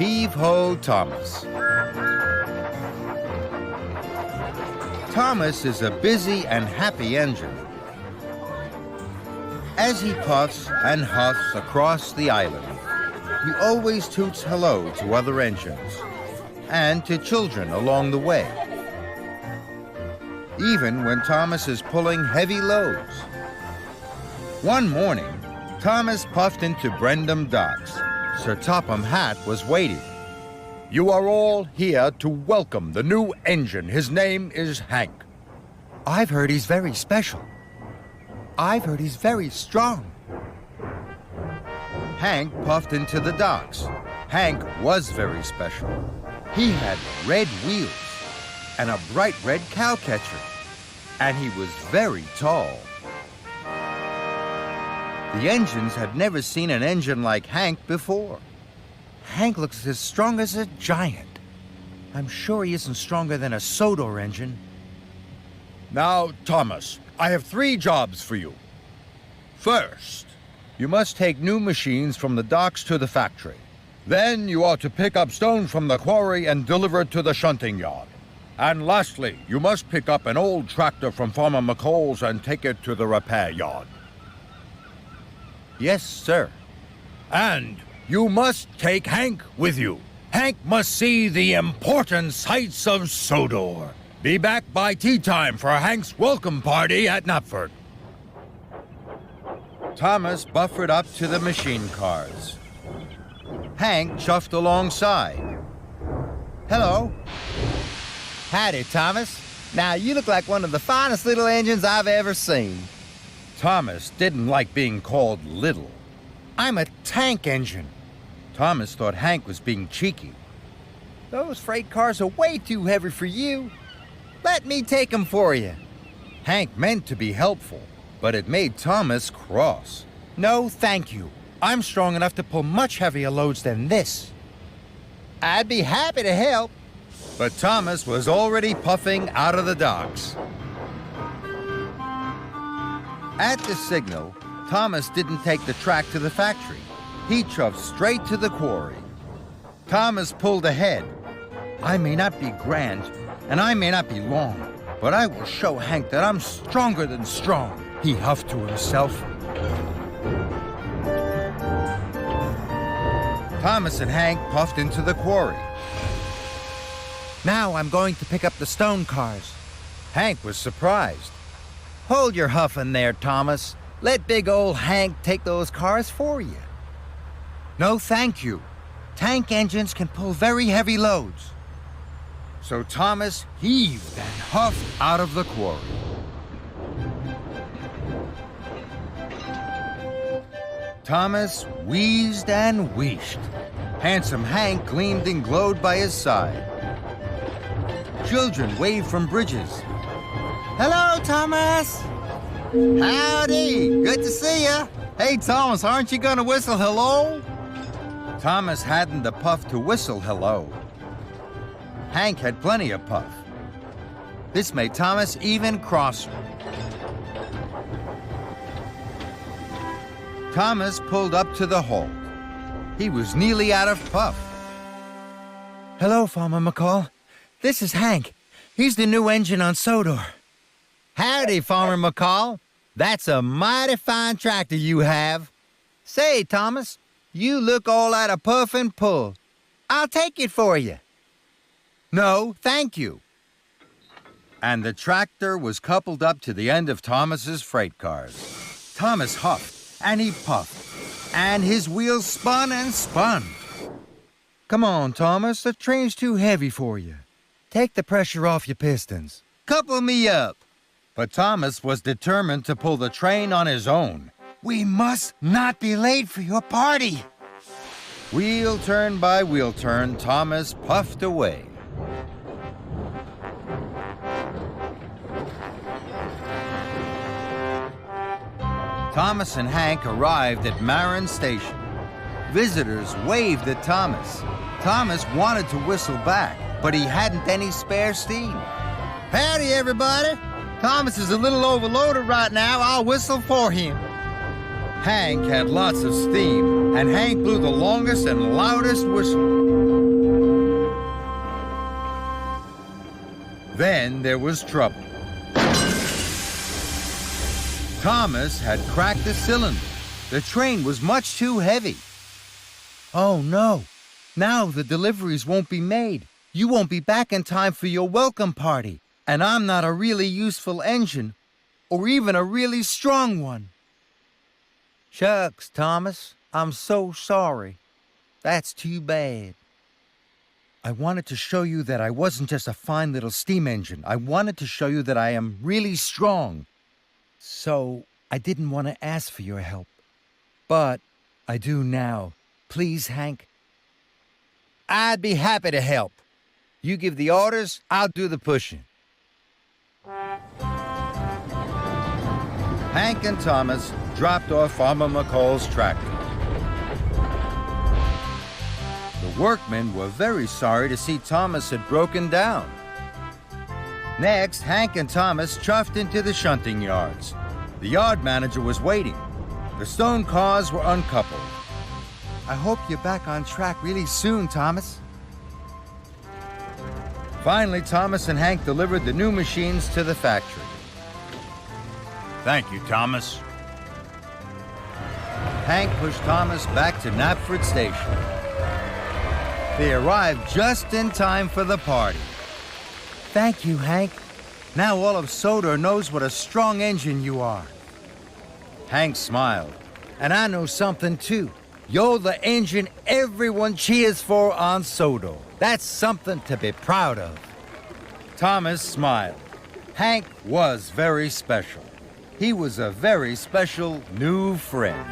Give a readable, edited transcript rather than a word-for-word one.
Heave-ho, Thomas. Thomas is a busy and happy engine. As he puffs and huffs across the island, he always toots hello to other engines and to children along the way, even when Thomas is pulling heavy loads. One morning, Thomas puffed into Brendam Docks. Sir Topham Hatt was waiting. You are all here to welcome the new engine. His name is Hank. I've heard he's very special. I've heard he's very strong. Hank puffed into the docks. Hank was very special. He had red wheels and a bright red cowcatcher, and he was very tall. The engines had never seen an engine like Hank before. Hank looks as strong as a giant. I'm sure he isn't stronger than a Sodor engine. Now, Thomas, I have 3 jobs for you. First, you must take new machines from the docks to the factory. Then you are to pick up stone from the quarry and deliver it to the shunting yard. And lastly, you must pick up an old tractor from Farmer McCall's and take it to the repair yard. Yes, sir. And you must take Hank with you. Hank must see the important sights of Sodor. Be back by tea time for Hank's welcome party at Knapford. Thomas buffered up to the machine cars. Hank chuffed alongside. Hello. Howdy, Thomas. Now, you look like one of the finest little engines I've ever seen. Thomas didn't like being called little. I'm a tank engine. Thomas thought Hank was being cheeky. Those freight cars are way too heavy for you. Let me take them for you. Hank meant to be helpful, but it made Thomas cross. No, thank you. I'm strong enough to pull much heavier loads than this. I'd be happy to help. But Thomas was already puffing out of the docks. At the signal, Thomas didn't take the track to the factory. He chuffed straight to the quarry. Thomas pulled ahead. I may not be grand, and I may not be long, but I will show Hank that I'm stronger than strong, he huffed to himself. Thomas and Hank puffed into the quarry. Now I'm going to pick up the stone cars. Hank was surprised. Hold your huffing there, Thomas. Let big old Hank take those cars for you. No, thank you. Tank engines can pull very heavy loads. So Thomas heaved and huffed out of the quarry. Thomas wheezed and wheeshed. Handsome Hank gleamed and glowed by his side. Children waved from bridges. Hello, Thomas! Howdy! Good to see ya! Hey, Thomas, aren't you gonna whistle hello? Thomas hadn't the puff to whistle hello. Hank had plenty of puff. This made Thomas even crosser. Thomas pulled up to the halt. He was nearly out of puff. Hello, Farmer McCall. This is Hank. He's the new engine on Sodor. Howdy, Farmer McCall. That's a mighty fine tractor you have. Say, Thomas, you look all out of puff and pull. I'll take it for you. No, thank you. And the tractor was coupled up to the end of Thomas's freight cars. Thomas huffed and he puffed, and his wheels spun and spun. Come on, Thomas, the train's too heavy for you. Take the pressure off your pistons. Couple me up. But Thomas was determined to pull the train on his own. We must not be late for your party. Wheel turn by wheel turn, Thomas puffed away. Thomas and Hank arrived at Marin Station. Visitors waved at Thomas. Thomas wanted to whistle back, but he hadn't any spare steam. Howdy, everybody. Thomas is a little overloaded right now. I'll whistle for him. Hank had lots of steam, and Hank blew the longest and loudest whistle. Then there was trouble. Thomas had cracked the cylinder. The train was much too heavy. Oh no, now the deliveries won't be made. You won't be back in time for your welcome party. And I'm not a really useful engine, or even a really strong one. Shucks, Thomas, I'm so sorry. That's too bad. I wanted to show you that I wasn't just a fine little steam engine. I wanted to show you that I am really strong. So I didn't want to ask for your help. But I do now. Please, Hank. I'd be happy to help. You give the orders, I'll do the pushing. Hank and Thomas dropped off Farmer McCall's tractor. The workmen were very sorry to see Thomas had broken down. Next, Hank and Thomas chuffed into the shunting yards. The yard manager was waiting. The stone cars were uncoupled. I hope you're back on track really soon, Thomas. Finally, Thomas and Hank delivered the new machines to the factory. Thank you, Thomas. Hank pushed Thomas back to Knapford Station. They arrived just in time for the party. Thank you, Hank. Now all of Sodor knows what a strong engine you are. Hank smiled. And I know something, too. You're the engine everyone cheers for on Sodor. That's something to be proud of. Thomas smiled. Hank was very special. He was a very special new friend.